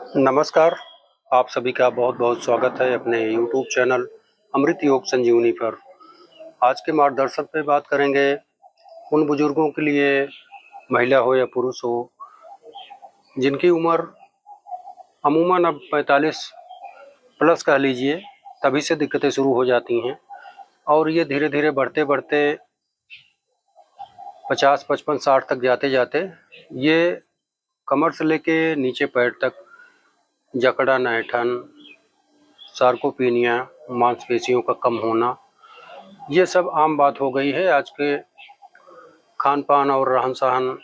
नमस्कार। आप सभी का बहुत बहुत स्वागत है अपने YouTube चैनल अमृत योग संजीवनी पर। आज के मार्गदर्शन पे बात करेंगे उन बुजुर्गों के लिए, महिला हो या पुरुष हो, जिनकी उम्र अमूमन अब 45 प्लस कह लीजिए, तभी से दिक्कतें शुरू हो जाती हैं और ये धीरे धीरे बढ़ते बढ़ते 50, 55, 60 तक जाते जाते ये कमर से लेके नीचे पैर तक जकड़न, ऐंठन, सार्कोपीनिया, मांसपेशियों का कम होना, ये सब आम बात हो गई है। आज के खान पान और रहन सहन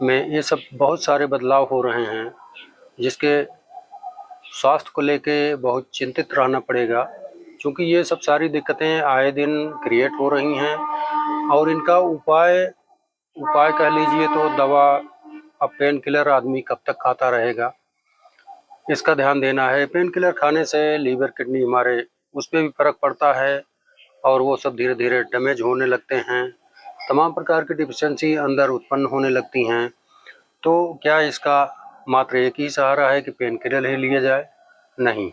में ये सब बहुत सारे बदलाव हो रहे हैं, जिसके स्वास्थ्य को लेके बहुत चिंतित रहना पड़ेगा, क्योंकि ये सब सारी दिक्कतें आए दिन क्रिएट हो रही हैं और इनका उपाय कह लीजिए तो दवा। अब पेन किलर आदमी कब तक खाता रहेगा, इसका ध्यान देना है। पेन किलर खाने से लीवर, किडनी हमारे उस पर भी फर्क पड़ता है और वो सब धीरे धीरे डैमेज होने लगते हैं। तमाम प्रकार की डिफिशियंसी अंदर उत्पन्न होने लगती हैं। तो क्या इसका मात्र एक ही सहारा है कि पेन किलर ही लिया जाए? नहीं,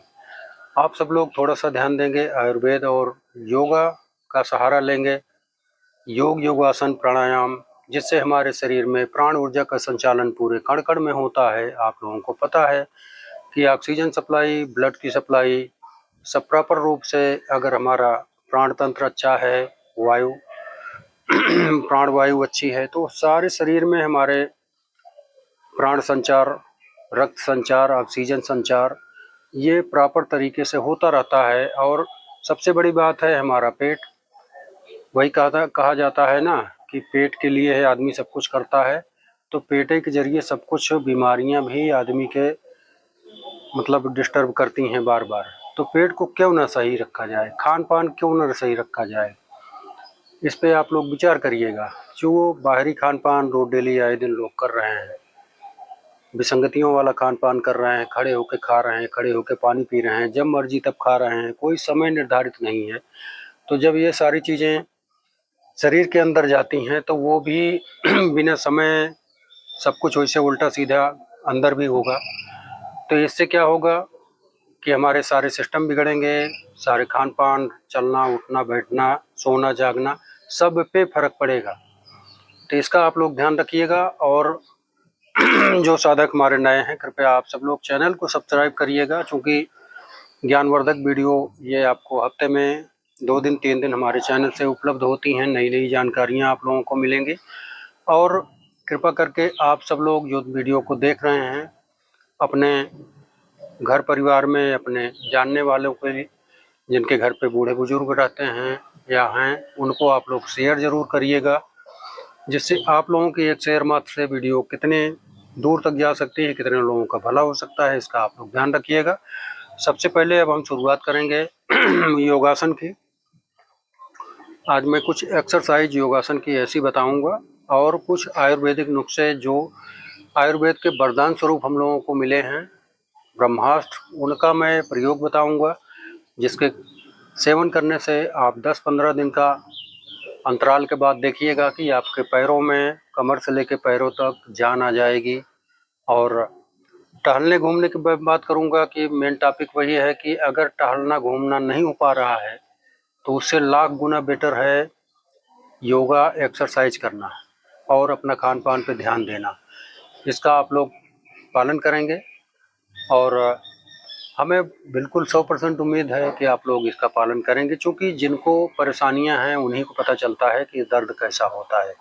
आप सब लोग थोड़ा सा ध्यान देंगे, आयुर्वेद और योगा का सहारा लेंगे। योग, योगासन, प्राणायाम, जिससे हमारे शरीर में प्राण ऊर्जा का संचालन पूरे कण कण में होता है। आप लोगों को पता है कि ऑक्सीजन सप्लाई, ब्लड की सप्लाई सब प्रॉपर रूप से, अगर हमारा प्राण तंत्र अच्छा है, वायु प्राण वायु अच्छी है, तो सारे शरीर में हमारे प्राण संचार, रक्त संचार, ऑक्सीजन संचार ये प्रॉपर तरीके से होता रहता है। और सबसे बड़ी बात है हमारा पेट। वही कहा जाता है ना कि पेट के लिए है आदमी सब कुछ करता है। तो पेटे के जरिए सब कुछ बीमारियां भी आदमी के मतलब डिस्टर्ब करती हैं बार बार। तो पेट को क्यों ना सही रखा जाए, खान पान क्यों ना सही रखा जाए, इस पे आप लोग विचार करिएगा। जो बाहरी खान पान रोज डेली आए दिन लोग कर रहे हैं, विसंगतियों वाला खान पान कर रहे हैं, खड़े होके खा रहे हैं, खड़े होके पानी पी रहे हैं, जब मर्जी तब खा रहे हैं, कोई समय निर्धारित नहीं है। तो जब ये सारी चीज़ें शरीर के अंदर जाती हैं तो वो भी बिना समय सब कुछ वैसे उल्टा सीधा अंदर भी होगा। तो इससे क्या होगा कि हमारे सारे सिस्टम बिगड़ेंगे, सारे खान पान, चलना उठना बैठना, सोना जागना, सब पे फर्क पड़ेगा। तो इसका आप लोग ध्यान रखिएगा। और जो साधक हमारे नए हैं, कृपया आप सब लोग चैनल को सब्सक्राइब करिएगा, क्योंकि ज्ञानवर्धक वीडियो ये आपको हफ्ते में 2 दिन 3 दिन हमारे चैनल से उपलब्ध होती हैं। नई नई जानकारियाँ आप लोगों को मिलेंगी। और कृपा करके आप सब लोग जो वीडियो को देख रहे हैं, अपने घर परिवार में, अपने जानने वालों के लिए, जिनके घर पे बूढ़े बुजुर्ग रहते हैं या हैं, उनको आप लोग शेयर ज़रूर करिएगा, जिससे आप लोगों की एक शेयर मात्र से वीडियो कितने दूर तक जा सकती है, कितने लोगों का भला हो सकता है, इसका आप लोग ध्यान रखिएगा। सबसे पहले अब हम शुरुआत करेंगे योगासन की। आज मैं कुछ एक्सरसाइज योगासन की ऐसी बताऊंगा और कुछ आयुर्वेदिक नुस्खे जो आयुर्वेद के वरदान स्वरूप हम लोगों को मिले हैं, ब्रह्मास्त्र, उनका मैं प्रयोग बताऊंगा, जिसके सेवन करने से आप 10-15 दिन का अंतराल के बाद देखिएगा कि आपके पैरों में, कमर से लेकर पैरों तक जान आ जाएगी। और टहलने घूमने की बात करूंगा कि मेन टॉपिक वही है कि अगर टहलना घूमना नहीं हो पा रहा है तो उससे लाख गुना बेटर है योगा एक्सरसाइज करना और अपना खान पान पे ध्यान देना। इसका आप लोग पालन करेंगे और हमें बिल्कुल 100% उम्मीद है कि आप लोग इसका पालन करेंगे, क्योंकि जिनको परेशानियां हैं उन्हीं को पता चलता है कि दर्द कैसा होता है।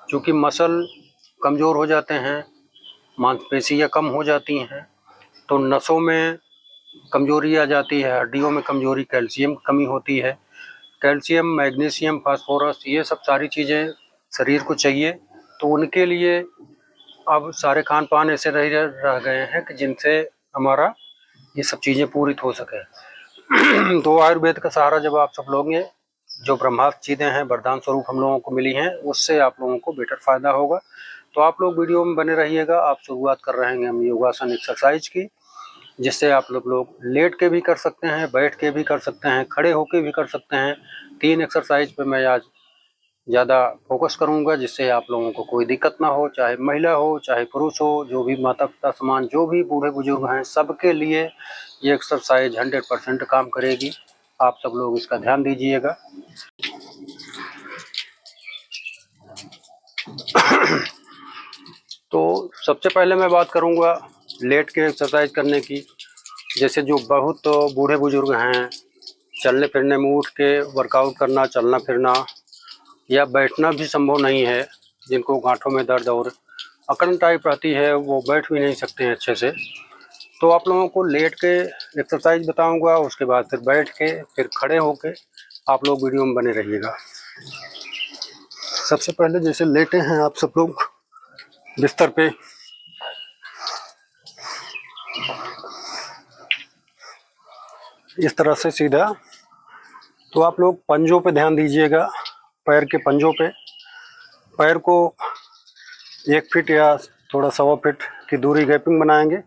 क्योंकि मसल कमज़ोर हो जाते हैं, मांसपेशियां कम हो जाती हैं, तो नसों में कमजोरी आ जाती है, हड्डियों में कमजोरी, कैल्शियम की कमी होती है। कैल्शियम, मैग्नीशियम, फास्फोरस, ये सब सारी चीज़ें शरीर को चाहिए। तो उनके लिए अब सारे खान पान ऐसे रह गए हैं कि जिनसे हमारा ये सब चीज़ें पूरित हो सके। तो आयुर्वेद का सहारा जब आप सब लोगे, जो ब्रह्मास्त्र चीज़ें हैं, वरदान स्वरूप हम लोगों को मिली हैं, उससे आप लोगों को बेटर फायदा होगा। तो आप लोग वीडियो में बने रहिएगा। आप शुरुआत कर रहे हैं हम योगासन एक्सरसाइज की, जिससे आप लोग लेट के भी कर सकते हैं, बैठ के भी कर सकते हैं, खड़े होके भी कर सकते हैं। 3 एक्सरसाइज पे मैं आज ज़्यादा फोकस करूंगा, जिससे आप लोगों को कोई दिक्कत ना हो, चाहे महिला हो चाहे पुरुष हो, जो भी माता पिता समान जो भी बूढ़े बुजुर्ग हैं, सबके लिए ये एक्सरसाइज 100% काम करेगी। आप सब लोग इसका ध्यान दीजिएगा। तो सबसे पहले मैं बात करूंगा लेट के एक्सरसाइज करने की। जैसे जो बहुत बूढ़े बुजुर्ग हैं, चलने फिरने में उठ के वर्कआउट करना, चलना फिरना या बैठना भी संभव नहीं है, जिनको गांठों में दर्द और अकड़न टाइप रहती है, वो बैठ भी नहीं सकते हैं अच्छे से, तो आप लोगों को लेट के एक्सरसाइज बताऊंगा। उसके बाद फिर बैठ के, फिर खड़े होके आप लोग वीडियो में बने रहिएगा। सबसे पहले जैसे लेटे हैं आप सब लोग बिस्तर पे, इस तरह से सीधा, तो आप लोग पंजों पे ध्यान दीजिएगा, पैर के पंजों पे। पैर को 1 फीट या थोड़ा 1.25 फीट की दूरी गैपिंग बनाएंगे।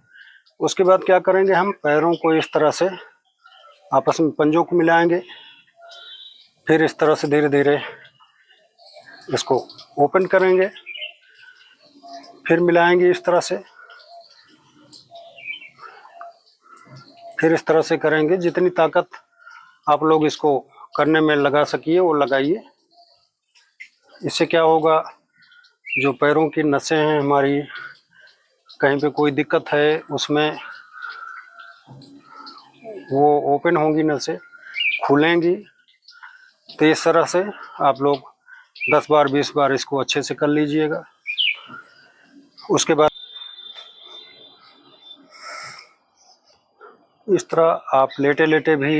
उसके बाद क्या करेंगे, हम पैरों को इस तरह से आपस में पंजों को मिलाएंगे, फिर इस तरह से धीरे धीरे इसको ओपन करेंगे, फिर मिलाएंगे इस तरह से, फिर इस तरह से करेंगे। जितनी ताकत आप लोग इसको करने में लगा सकिए वो लगाइए। इससे क्या होगा, जो पैरों की नसें हैं हमारी, कहीं पे कोई दिक्कत है उसमें वो ओपन होंगी, नसें खुलेंगी। तो इस तरह से आप लोग 10 बार 20 बार इसको अच्छे से कर लीजिएगा। उसके बाद इस तरह आप लेटे लेटे भी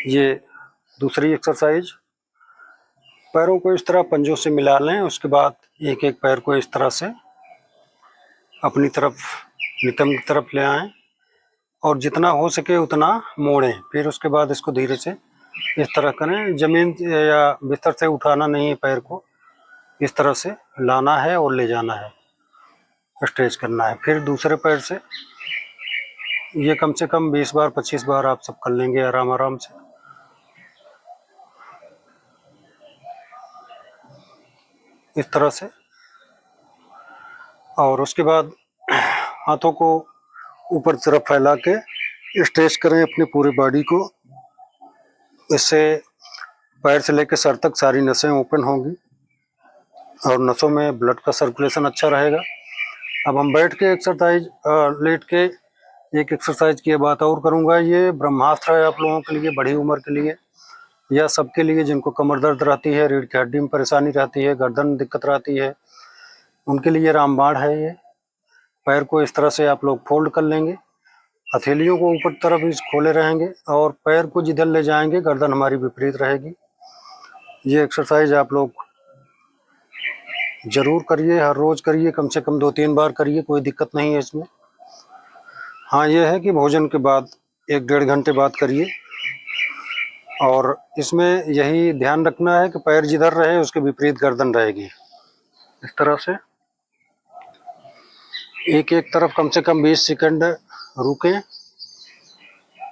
ये दूसरी एक्सरसाइज, पैरों को इस तरह पंजों से मिला लें। उसके बाद एक एक पैर को इस तरह से अपनी तरफ, नितंब की तरफ ले आएं और जितना हो सके उतना मोड़ें। फिर उसके बाद इसको धीरे से इस तरह करें। ज़मीन या बिस्तर से उठाना नहीं है, पैर को इस तरह से लाना है और ले जाना है, स्ट्रेच करना है। फिर दूसरे पैर से ये कम से कम 20 बार 25 बार आप सब कर लेंगे आराम आराम से, इस तरह से। और उसके बाद हाथों को ऊपर तरफ फैला के स्ट्रेच करें अपनी पूरी बॉडी को। इससे पैर से लेकर सर तक सारी नसें ओपन होंगी और नसों में ब्लड का सर्कुलेशन अच्छा रहेगा। अब हम बैठ के एक्सरसाइज, लेट के एक एक्सरसाइज की बात और करूंगा। ये ब्रह्मास्त्र है आप लोगों के लिए, बड़ी उम्र के लिए या सबके लिए जिनको कमर दर्द रहती है, रीढ़ की हड्डी में परेशानी रहती है, गर्दन में दिक्कत रहती है, उनके लिए रामबाण है ये। पैर को इस तरह से आप लोग फोल्ड कर लेंगे, हथेलियों को ऊपर तरफ इस खोले रहेंगे और पैर को जिधर ले जाएंगे गर्दन हमारी विपरीत रहेगी। ये एक्सरसाइज आप लोग जरूर करिए, हर रोज करिए, कम से कम 2-3 बार करिए, कोई दिक्कत नहीं है इसमें। हाँ, ये है कि भोजन के बाद 1-1.5 घंटे बाद करिए। और इसमें यही ध्यान रखना है कि पैर जिधर रहे उसके विपरीत गर्दन रहेगी। इस तरह से एक एक तरफ कम से कम 20 सेकंड रुकें,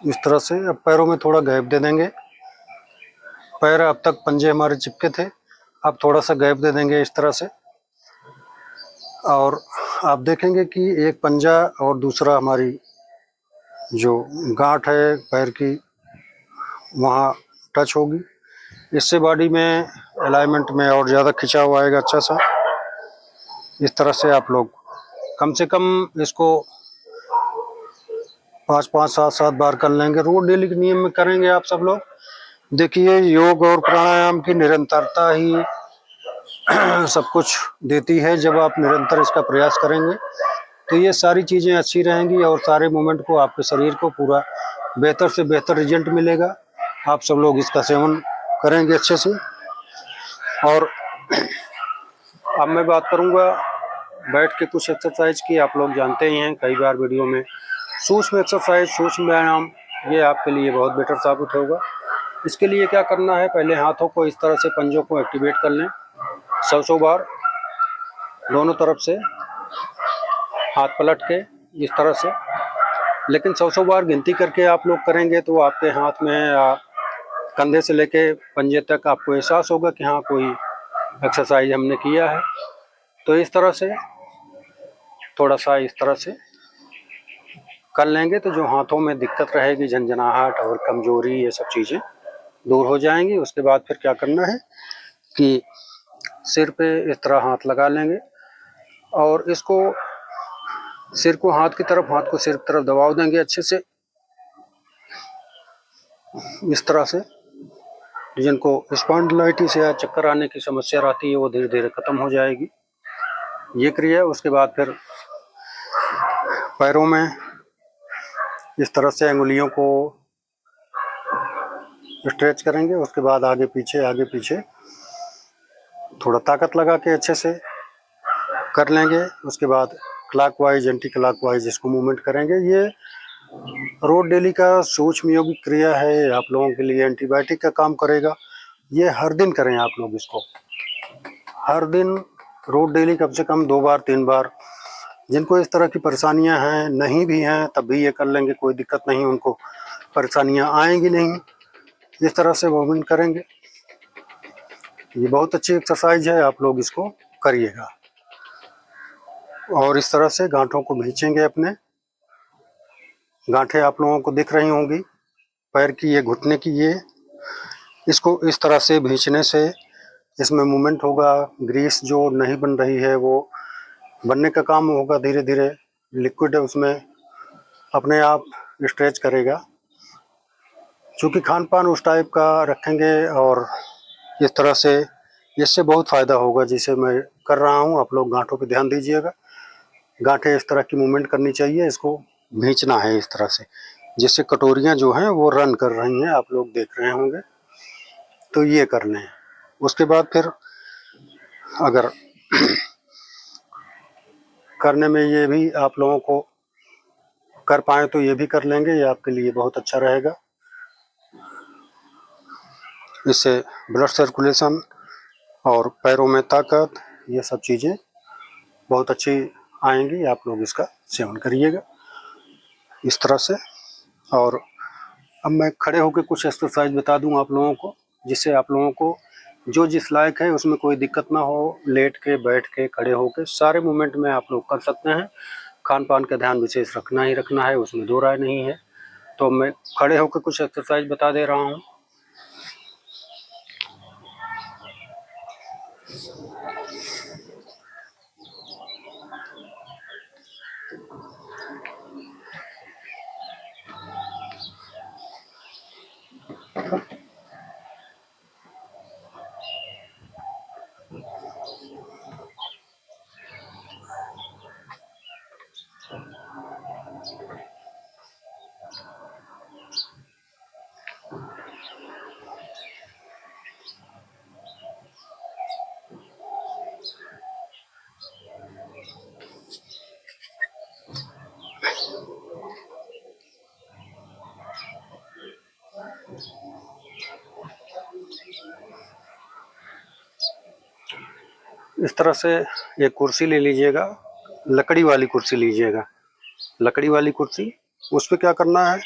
इस तरह से। अब पैरों में थोड़ा गैप दे देंगे। पैर अब तक पंजे हमारे चिपके थे, अब थोड़ा सा गैप दे देंगे इस तरह से। और आप देखेंगे कि एक पंजा और दूसरा हमारी जो गांठ है पैर की वहाँ टच होगी। इससे बॉडी में अलाइनमेंट में और ज़्यादा खिंचाव आएगा अच्छा सा। इस तरह से आप लोग कम से कम इसको 5-5, 7-7 बार कर लेंगे। रोज डेली के नियम में करेंगे आप सब लोग। देखिए, योग और प्राणायाम की निरंतरता ही सब कुछ देती है। जब आप निरंतर इसका प्रयास करेंगे तो ये सारी चीज़ें अच्छी रहेंगी और सारे मूवमेंट को, आपके शरीर को पूरा बेहतर से बेहतर रिजल्ट मिलेगा। आप सब लोग इसका सेवन करेंगे अच्छे से। और अब मैं बात करूंगा बैठ के कुछ एक्सरसाइज की। आप लोग जानते ही हैं कई बार वीडियो में, सूक्ष्म एक्सरसाइज, सूक्ष्म व्यायाम, ये आपके लिए बहुत बेटर साबित होगा। इसके लिए क्या करना है, पहले हाथों को इस तरह से पंजों को एक्टिवेट कर लें 100 बार, दोनों तरफ से हाथ पलट के इस तरह से। लेकिन 100 बार गिनती करके आप लोग करेंगे तो आपके हाथ में कंधे से लेके पंजे तक आपको एहसास होगा कि हाँ कोई एक्सरसाइज हमने किया है। तो इस तरह से थोड़ा सा इस तरह से कर लेंगे तो जो हाथों में दिक्कत रहेगी, झंझनाहट और कमजोरी, ये सब चीज़ें दूर हो जाएंगी। उसके बाद फिर क्या करना है कि सिर पे इस तरह हाथ लगा लेंगे और इसको सिर को हाथ की तरफ, हाथ को सिर की तरफ दबाव देंगे अच्छे से, इस तरह से। जिनको स्पॉन्डिलाइटिस या चक्कर आने की समस्या रहती है वो धीरे धीरे खत्म हो जाएगी, ये क्रिया। उसके बाद फिर पैरों में इस तरह से अंगुलियों को स्ट्रेच करेंगे। उसके बाद आगे पीछे थोड़ा ताकत लगा के अच्छे से कर लेंगे। उसके बाद क्लॉकवाइज एंटी क्लॉकवाइज इसको मूवमेंट करेंगे। ये रोज डेली का सूक्ष्म योगिक क्रिया है, आप लोगों के लिए एंटीबायोटिक का काम करेगा। ये हर दिन करें आप लोग इसको, हर दिन रोज डेली कम से कम 2 बार 3 बार। जिनको इस तरह की परेशानियां हैं, नहीं भी हैं, तब भी ये कर लेंगे, कोई दिक्कत नहीं, उनको परेशानियां आएंगी नहीं। इस तरह से मूवमेंट करेंगे। ये बहुत अच्छी एक्सरसाइज है, आप लोग इसको करिएगा। और इस तरह से गांठों को खींचेंगे अपने। गांठें आप लोगों को दिख रही होंगी पैर की, ये घुटने की, ये इसको इस तरह से खींचने से इसमें मूवमेंट होगा। ग्रीस जो नहीं बन रही है वो बनने का काम होगा धीरे धीरे। लिक्विड है उसमें अपने आप स्ट्रेच करेगा। चूँकि खान पान उस टाइप का रखेंगे और इस तरह से, इससे बहुत फ़ायदा होगा जिसे मैं कर रहा हूँ। आप लोग गांठों पे ध्यान दीजिएगा। गांठें इस तरह की मूवमेंट करनी चाहिए, इसको खींचना है इस तरह से, जिससे कटोरियाँ जो हैं वो रन कर रही हैं, आप लोग देख रहे होंगे। तो ये कर लें। उसके बाद फिर अगर करने में ये भी आप लोगों को कर पाए तो ये भी कर लेंगे, ये आपके लिए बहुत अच्छा रहेगा। इससे ब्लड सर्कुलेशन और पैरों में ताकत, ये सब चीज़ें बहुत अच्छी आएंगी। आप लोग इसका सेवन करिएगा इस तरह से। और अब मैं खड़े होकर कुछ एक्सरसाइज बता दूं आप लोगों को, जिससे आप लोगों को जो जिस लायक है उसमें कोई दिक्कत ना हो। लेट के, बैठ के, खड़े होकर सारे मूवमेंट में आप लोग कर सकते हैं। खान पान का ध्यान विशेष रखना ही रखना है, उसमें दो राय नहीं है। तो मैं खड़े होकर कुछ एक्सरसाइज बता दे रहा हूँ। इस तरह से एक कुर्सी ले लीजिएगा, लकड़ी वाली कुर्सी लीजिएगा, लकड़ी वाली कुर्सी। उस पर क्या करना है,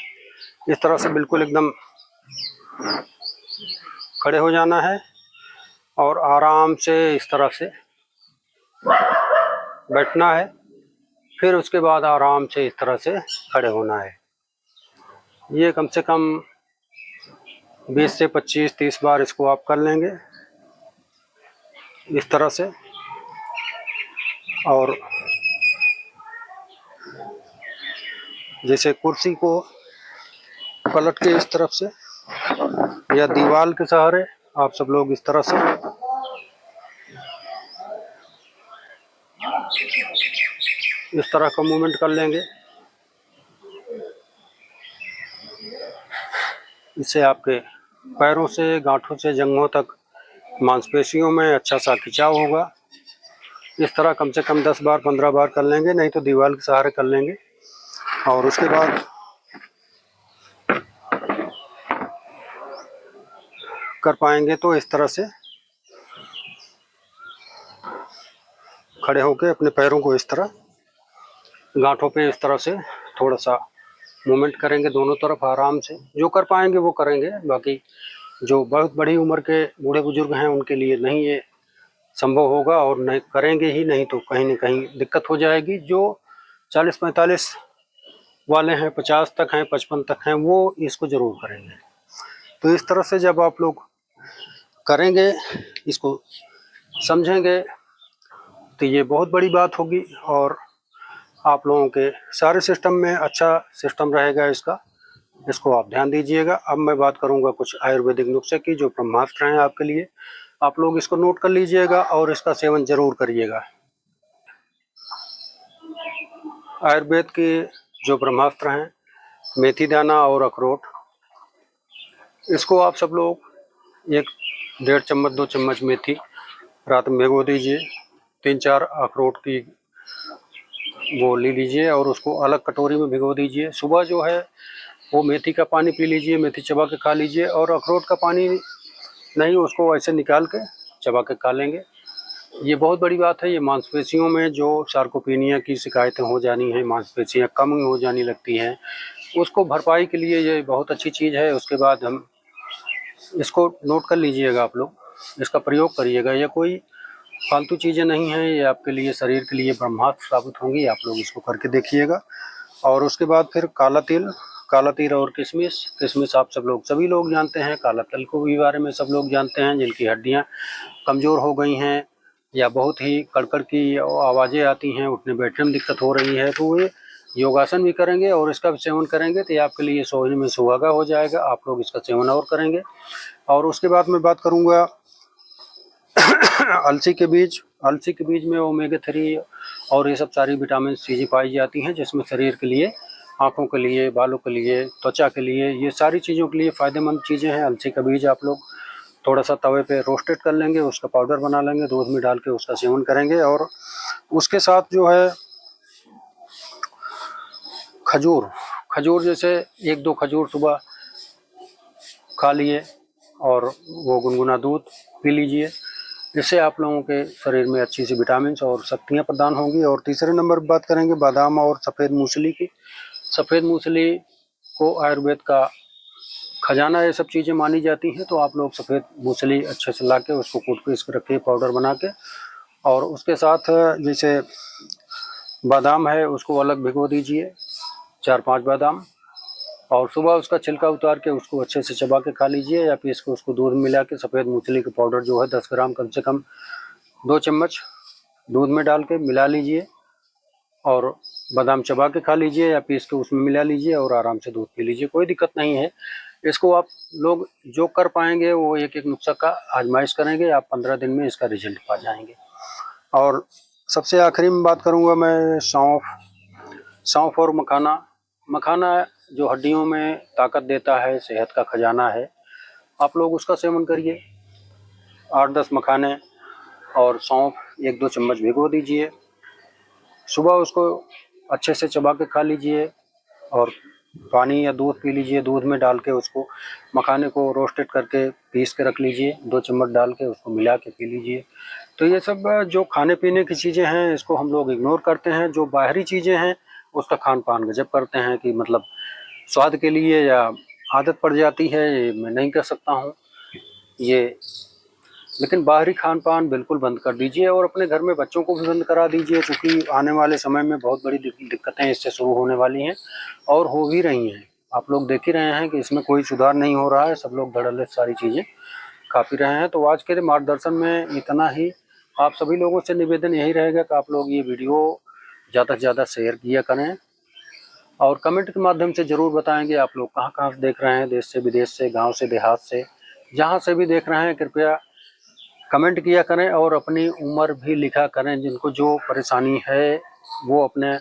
इस तरह से बिल्कुल एकदम खड़े हो जाना है और आराम से इस तरह से बैठना है। फिर उसके बाद आराम से इस तरह से खड़े होना है। ये कम से कम 20 से 25-30 बार इसको आप कर लेंगे इस तरह से। और जैसे कुर्सी को पलट के इस तरफ से या दीवार के सहारे आप सब लोग इस तरह से इस तरह का मूवमेंट कर लेंगे। इससे आपके पैरों से, गांठों से, जंघों तक, मांसपेशियों में अच्छा सा खिंचाव होगा। इस तरह कम से कम 10 बार 15 बार कर लेंगे, नहीं तो दीवार के सहारे कर लेंगे। और उसके बाद कर पाएंगे तो इस तरह से खड़े होकर अपने पैरों को इस तरह गांठों पे इस तरह से थोड़ा सा मूवमेंट करेंगे दोनों तरफ आराम से। जो कर पाएंगे वो करेंगे, बाकी जो बहुत बड़ी उम्र के बूढ़े बुजुर्ग हैं उनके लिए नहीं ये संभव होगा, और नहीं करेंगे ही नहीं तो कहीं न कहीं दिक्कत हो जाएगी। जो 40-45 वाले हैं, 50 तक हैं, 55 तक हैं, वो इसको ज़रूर करेंगे। तो इस तरह से जब आप लोग करेंगे, इसको समझेंगे, तो ये बहुत बड़ी बात होगी और आप लोगों के सारे सिस्टम में अच्छा सिस्टम रहेगा इसका। इसको आप ध्यान दीजिएगा। अब मैं बात करूंगा कुछ आयुर्वेदिक नुस्खे की जो ब्रह्मास्त्र हैं आपके लिए। आप लोग इसको नोट कर लीजिएगा और इसका सेवन जरूर करिएगा। आयुर्वेद के जो ब्रह्मास्त्र हैं, मेथी दाना और अखरोट, इसको आप सब लोग 1-1.5 चम्मच 2 चम्मच मेथी रात में भिगो दीजिए। 3-4 अखरोट की वो ले लीजिए और उसको अलग कटोरी में भिगो दीजिए। सुबह जो है वो मेथी का पानी पी लीजिए, मेथी चबा के खा लीजिए, और अखरोट का पानी नहीं, उसको ऐसे निकाल के चबा के खा लेंगे। ये बहुत बड़ी बात है। ये मांसपेशियों में जो सार्कोपेनिया की शिकायतें हो जानी हैं, मांसपेशियाँ कम हो जाने लगती हैं, उसको भरपाई के लिए ये बहुत अच्छी चीज़ है। उसके बाद हम इसको नोट कर लीजिएगा, आप लोग इसका प्रयोग करिएगा। ये कोई फालतू चीज़ें नहीं हैं, ये आपके लिए शरीर के लिए ब्रह्मास्त्र साबित होंगी। आप लोग इसको करके देखिएगा। और उसके बाद फिर काला तिल और किशमिश आप सब लोग सभी लोग जानते हैं। काला तिल को भी बारे में सब लोग जानते हैं। जिनकी हड्डियां कमज़ोर हो गई हैं या बहुत ही कड़कड़ की आवाज़ें आती हैं, उठने बैठने में दिक्कत हो रही है, तो वे योगासन भी करेंगे और इसका भी सेवन करेंगे तो ये आपके लिए सोने में सुहागा हो जाएगा। आप लोग इसका सेवन और करेंगे। और उसके बाद मैं बात करूँगा अलसी के बीज में ओमेगा 3 और ये सब सारी विटामिन चीज़ें पाई जाती हैं, जिसमें शरीर के लिए, आँखों के लिए, बालों के लिए, त्वचा के लिए, ये सारी चीज़ों के लिए फ़ायदेमंद चीज़ें हैं। अलसी का बीज आप लोग थोड़ा सा तवे पे रोस्टेड कर लेंगे, उसका पाउडर बना लेंगे, दूध में डाल के उसका सेवन करेंगे। और उसके साथ जो है खजूर जैसे 1-2 खजूर सुबह खा लिए और वो गुनगुना दूध पी लीजिए। इससे आप लोगों के शरीर में अच्छी सी विटामिन और शक्तियाँ प्रदान होंगी। और तीसरे नंबर पर बात करेंगे बादाम और सफ़ेद मूसली की। सफ़ेद मूसली को आयुर्वेद का खजाना ये सब चीज़ें मानी जाती हैं। तो आप लोग सफ़ेद मूसली अच्छे से ला के उसको कूट पीस के रखिए पाउडर बना के, और उसके साथ जैसे बादाम है उसको अलग भिगो दीजिए, 4-5 बादाम, और सुबह उसका छिलका उतार के उसको अच्छे से चबा के खा लीजिए, या पीस के उसको दूध में मिला के सफ़ेद मूसली का पाउडर जो है 10 ग्राम कम से कम 2 चम्मच दूध में डाल के मिला लीजिए और बादाम चबा के खा लीजिए, या पीस के उसमें मिला लीजिए और आराम से दूध पी लीजिए। कोई दिक्कत नहीं है। इसको आप लोग जो कर पाएंगे वो एक नुस्खा का आजमाइश करेंगे, आप 15 दिन में इसका रिजल्ट पा जाएंगे। और सबसे आखिरी में बात करूँगा मैं सौंफ और मखाना जो हड्डियों में ताकत देता है, सेहत का खजाना है। आप लोग उसका सेवन करिए। 8-10 मखाने और सौंफ 1-2 चम्मच भिगो दीजिए, सुबह उसको अच्छे से चबा के खा लीजिए और पानी या दूध पी लीजिए। दूध में डाल के उसको मखाने को रोस्टेड करके पीस के रख लीजिए, 2 चम्मच डाल के उसको मिला के पी लीजिए। तो ये सब जो खाने पीने की चीज़ें हैं इसको हम लोग इग्नोर करते हैं। जो बाहरी चीज़ें हैं उसका खान पान गजब करते हैं कि मतलब स्वाद के लिए या आदत पड़ जाती है, ये मैं नहीं कह सकता हूँ ये। लेकिन बाहरी खान पान बिल्कुल बंद कर दीजिए और अपने घर में बच्चों को भी बंद करा दीजिए, क्योंकि आने वाले समय में बहुत बड़ी दिक्कतें इससे शुरू होने वाली हैं और हो भी रही हैं। आप लोग देख ही रहे हैं कि इसमें कोई सुधार नहीं हो रहा है, सब लोग धड़ल्ले सारी चीज़ें खा पी रहे हैं। तो आज के मार्गदर्शन में इतना ही। आप सभी लोगों से निवेदन यही रहेगा कि आप लोग ये वीडियो ज़्यादा से ज़्यादा शेयर किया करें और कमेंट के माध्यम से ज़रूर बताएंगे आप लोग कहाँ से देख रहे हैं, देश से, विदेश से, गांव से, देहात से, जहाँ से भी देख रहे हैं कृपया कमेंट किया करें और अपनी उम्र भी लिखा करें। जिनको जो परेशानी है वो अपने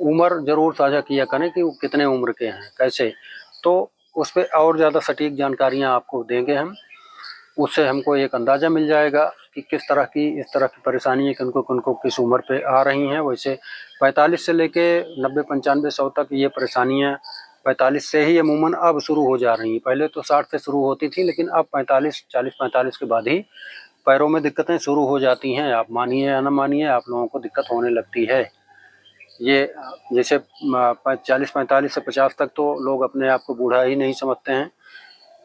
उम्र ज़रूर साझा किया करें कि वो कितने उम्र के हैं, कैसे, तो उस पर और ज़्यादा सटीक जानकारियाँ आपको देंगे हम। उससे हमको एक अंदाज़ा मिल जाएगा कि किस तरह की इस तरह की परेशानियाँ किनको किस उम्र पे आ रही हैं। वैसे 45 से लेके 90-95-100 तक ये परेशानियाँ 45 से ही अमूमन अब शुरू हो जा रही हैं। पहले तो 60 से शुरू होती थी, लेकिन अब 40-45 के बाद ही पैरों में दिक्कतें शुरू हो जाती हैं। आप मानिए या न मानिए, आप लोगों को दिक्कत होने लगती है। ये जैसे 40-45 से 50 तक तो लोग अपने आप को बूढ़ा ही नहीं समझते हैं,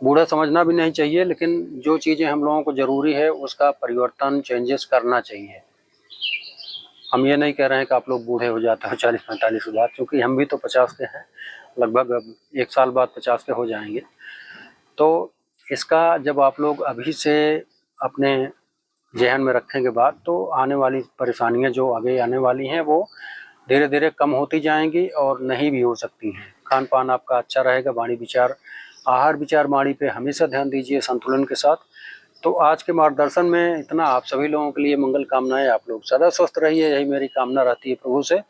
बूढ़ा समझना भी नहीं चाहिए, लेकिन जो चीज़ें हम लोगों को ज़रूरी है उसका परिवर्तन, चेंजेस करना चाहिए। हम ये नहीं कह रहे हैं कि आप लोग बूढ़े हो जाते हो 40-45 के बाद, क्योंकि हम भी तो 50 के हैं, लगभग अब 1 साल बाद 50 के हो जाएंगे। तो इसका जब आप लोग अभी से अपने ज़हन में रखेंगे बात, तो आने वाली परेशानियां जो आगे आने वाली हैं वो धीरे धीरे कम होती जाएंगी और नहीं भी हो सकती हैं। खान पान आपका अच्छा रहेगा, वाणी विचार, आहार विचार वाणी पे हमेशा ध्यान दीजिए संतुलन के साथ। तो आज के मार्गदर्शन में इतना। आप सभी लोगों के लिए मंगल कामनाएं। आप लोग सदा स्वस्थ रहिए, यही मेरी कामना रहती है प्रभु से।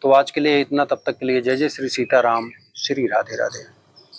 तो आज के लिए इतना, तब तक के लिए जय जय श्री सीताराम, श्री राधे राधे।